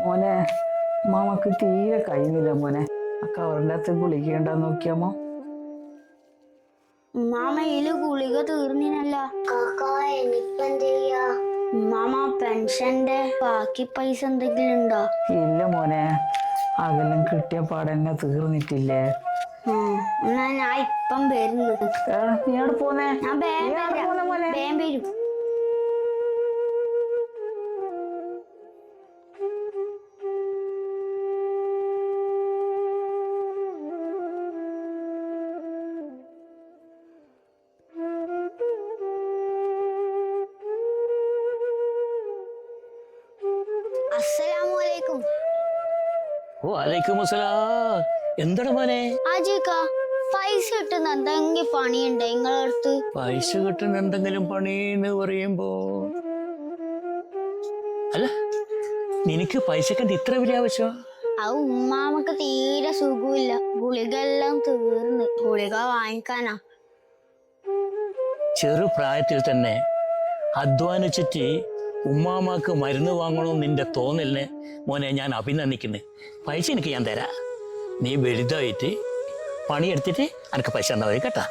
മോനെ മാമക്ക് തീരെ കഴിയുന്നില്ല മോനെ. ആ കവറിൻ്റെ അകത്ത് ഗുളിക നോക്കിയാമോ? മാമയില് ഗുളിക തീർന്നിനല്ല. മാമ പെൻഷന്റെ ബാക്കി പൈസ എന്തെങ്കിലും ഉണ്ടോ? ഇല്ല മോനെ, അതെല്ലാം കിട്ടിയ പാടന്നെ തീർന്നിട്ടില്ലേ. എന്നാ ഞാൻ ഇപ്പം വരുന്നു. നീ അവിടെ പോന്നേ? ഞാൻ വേഗം വരും. അസ്സലാമലൈക്കും. വലൈക്കുമുസ്സലാം. എന്താണ് മോനെ? ആജിക്ക പൈസ കിട്ടുന്ന എന്തെങ്കിലും പണിയുണ്ടോ നിങ്ങളടുത്ത്? പൈസ കിട്ടുന്ന എന്തെങ്കിലും പണി എന്ന് പറയുമ്പോ, അല്ല നിനക്ക് പൈസക്ക് ഇത്ര വലിയ ആവശ്യം? അത് ഉമ്മാമക്ക് തീരെ സുഖമില്ല, ഗുളിക എല്ലാം തീർന്ന്. ഗുളിക വാങ്ങിക്കാനാ. ചെറുപ്രായത്തിൽ തന്നെ അധ്വാനിച്ചിട്ട് ഉമ്മാമാക്ക് മരുന്ന് വാങ്ങണമെന്ന് നിന്റെ തോന്നലിന് മോനെ ഞാൻ അഭിനന്ദിക്കുന്നു. പൈസ എനിക്ക് ഞാൻ തരാം. നീ വലുതായിട്ട് പണിയെടുത്തിട്ട് എനിക്ക് പൈസ തന്നാൽ മതി കേട്ടാ.